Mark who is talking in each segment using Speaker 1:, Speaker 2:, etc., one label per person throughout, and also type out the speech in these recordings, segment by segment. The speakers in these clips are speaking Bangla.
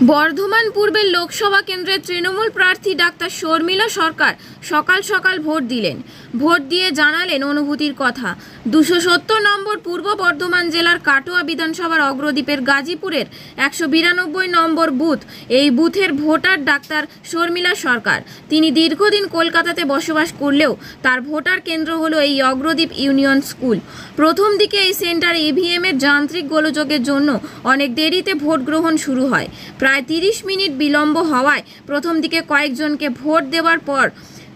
Speaker 1: বর্ধমান পূর্বের লোকসভা কেন্দ্রের তৃণমূল প্রার্থী ডাক্তার শর্মিলা সরকার সকাল সকাল ভোট দিলেন। ভোট দিয়ে জানালেন অনুভূতির কথা। 270 নম্বর পূর্ব বর্ধমান জেলার কাটোয়া বিধানসভার অগ্রদ্বীপের গাজীপুরের 192 নম্বর বুথ, এই বুথের ভোটার ডাক্তার শর্মিলা সরকার। তিনি দীর্ঘদিন কলকাতাতে বসবাস করলেও তার ভোটার কেন্দ্র হলো এই অগ্রদ্বীপ ইউনিয়ন স্কুল। প্রথম দিকে এই সেন্টারে ইভিএম এর যান্ত্রিক গোলযোগের জন্য অনেক দেরিতে ভোট গ্রহণ শুরু হয়। প্রায় 30 মিনিট বিলম্ব হওয়ায় প্রথম দিকে কয়েকজনকে ভোট দেওয়ার পর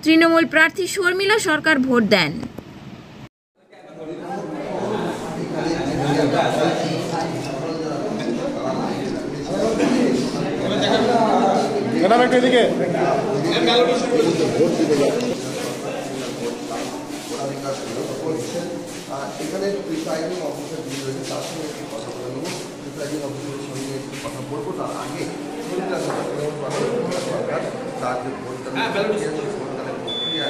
Speaker 1: তৃণমূল প্রার্থী শর্মিলা সরকার ভোট দেন।
Speaker 2: এখানে প্রিসাইডিং অফিসার যিনি রয়েছে তার সঙ্গে একটু কথা বলে নেব। প্রিসাইডিং অফিসারের সঙ্গে একটু কথা বলবো, তার আগে সরকার তার যে ভোটদানের প্রক্রিয়া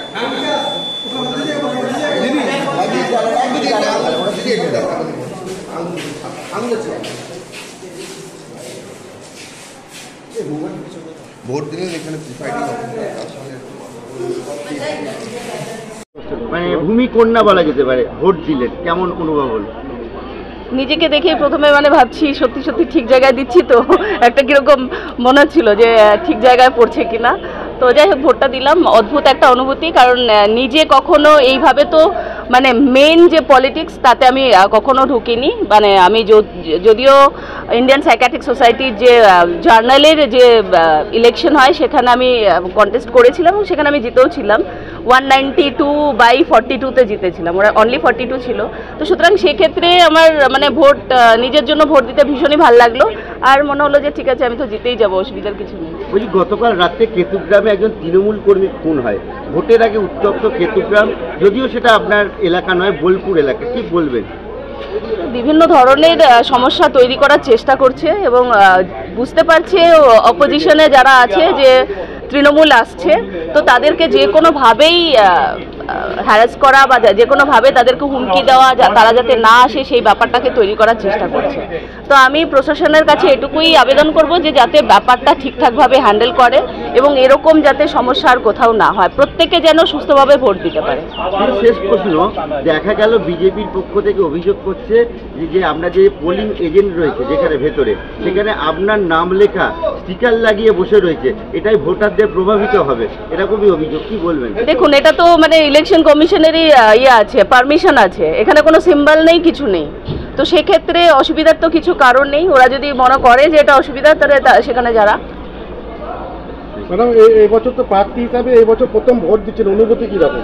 Speaker 2: ভোট দিলেন এখানে প্রিসাইডিং অফিসার তার সঙ্গে
Speaker 3: মানে ভূমিকন্যা বলা যেতে পারে, ভোট দিলেন, কেমন অনুভব হলো?
Speaker 4: নিজেকে দেখে প্রথমে ভাবছি সত্যি সত্যি ঠিক জায়গায় দিচ্ছি, তো একটা কিরকম মনে হচ্ছিল যে ঠিক জায়গায় পড়ছে কিনা। তো যাই হোক, ভোটটা দিলাম। অদ্ভুত একটা অনুভূতি, কারণ নিজে কখনো এইভাবে তো মেন যে পলিটিক্স তাতে আমি কখনো ঢুকিনি। আমি যদিও ইন্ডিয়ান সাইকিয়াট্রিক সোসাইটির যে জার্নালের যে ইলেকশন হয় সেখানে আমি কন্টেস্ট করেছিলাম, সেখানে আমি জিতেও ছিলাম। 192/42-তে জিতেছিলাম, ওরা অনলি 42 ছিল। তো সুতরাং সেক্ষেত্রে আমার ভোট, নিজের জন্য ভোট দিতে ভীষণই ভালো লাগলো। আর মনে হলো যে ঠিক আছে, আমি তো জিতেই যাবো, অসুবিধার কিছু নেই।
Speaker 3: বলছি, গতকাল রাত্রে কেতুগ্রামে একজন তৃণমূল কর্মী খুন হয়। ভোটের আগে উত্তপ্ত কেতুগ্রাম, যদিও সেটা আপনার এলাকা নয়, বোলপুর এলাকা, কি বলবেন?
Speaker 4: বিভিন্ন ধরনের সমস্যা তৈরি করার চেষ্টা করছে এবং বুঝতে পারছে অপোজিশনে যারা আছে যে তৃণমূল আসছে, তো তাদেরকে যে কোনোভাবেই হ্যারাস করা বা যে কোনোভাবে তাদেরকে হুমকি দেওয়া, তারা যাতে না আসে সেই ব্যাপারটাকে তৈরি করার চেষ্টা করছে। তো আমি প্রশাসনের কাছে এটুকুই আবেদন করব যে যাতে ব্যাপারটা ঠিকঠাকভাবে হ্যান্ডেল করে এবং এরকম যাতে সমস্যা আর কোথাও না হয়, প্রত্যেকে যেন সুস্থভাবে ভোট দিতে পারে।
Speaker 3: শেষ প্রশ্ন, দেখা গেল বিজেপির পক্ষ থেকে অভিযোগ করছে যে আমরা যে পোলিং এজেন্ট রয়েছে যেখানে ভেতরে, সেখানে আপনার নাম লেখা স্টিকার লাগিয়ে বসে রয়েছে, এটাই ভোটারদের প্রভাবিত হবে, এরকমই অভিযোগ, কি বলবেন?
Speaker 4: দেখুন, এটা তো ইলেকশন কমিশনেরই আছে, পারমিশন আছে, এখানে কোনো সিম্বল নেই, কিছু নেই। তো সেক্ষেত্রে অসুবিধার তো কিছু কারণ নেই। ওরা যদি মনে করে যে এটা অসুবিধা, তাহলে সেখানে যারা।
Speaker 5: ম্যাডাম, এই বছর তো প্রার্থী হিসাবে এই বছর প্রথম ভোট দিচ্ছেন, অনুভূতি কীরকম?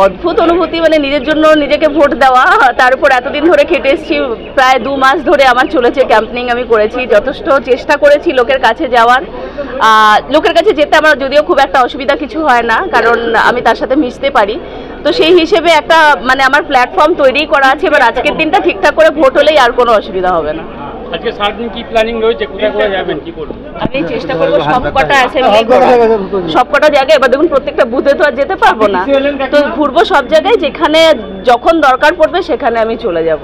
Speaker 4: অদ্ভুত অনুভূতি, নিজের জন্য নিজেকে ভোট দেওয়া, তার উপর এতদিন ধরে খেটে এসেছি, প্রায় 2 মাস ধরে আমার চলেছে ক্যাম্পেনিং। আমি করেছি, যথেষ্ট চেষ্টা করেছি লোকের কাছে যাওয়ার। লোকের কাছে যেতে আমার যদিও খুব একটা অসুবিধা কিছু হয় না, কারণ আমি তার সাথে মিশতে পারি। তো সেই হিসেবে একটা আমার প্ল্যাটফর্ম তৈরি করা আছে। এবার আজকের দিনটা ঠিকঠাক করে ভোট হলেই আর কোনো অসুবিধা হবে না।
Speaker 6: আজকে সারাদিন কি প্ল্যানিং রয়েছে, কোথায় কোথায় যাবেন, কি করবেন?
Speaker 4: আমি চেষ্টা করবো সবকটা অ্যাসেম্বলি সবকটা জায়গায়। এবার দেখুন, প্রত্যেকটা বুথে তো আর যেতে পারবো না, তো ঘুরবো সব জায়গায়, যেখানে যখন দরকার পড়বে সেখানে আমি চলে যাব।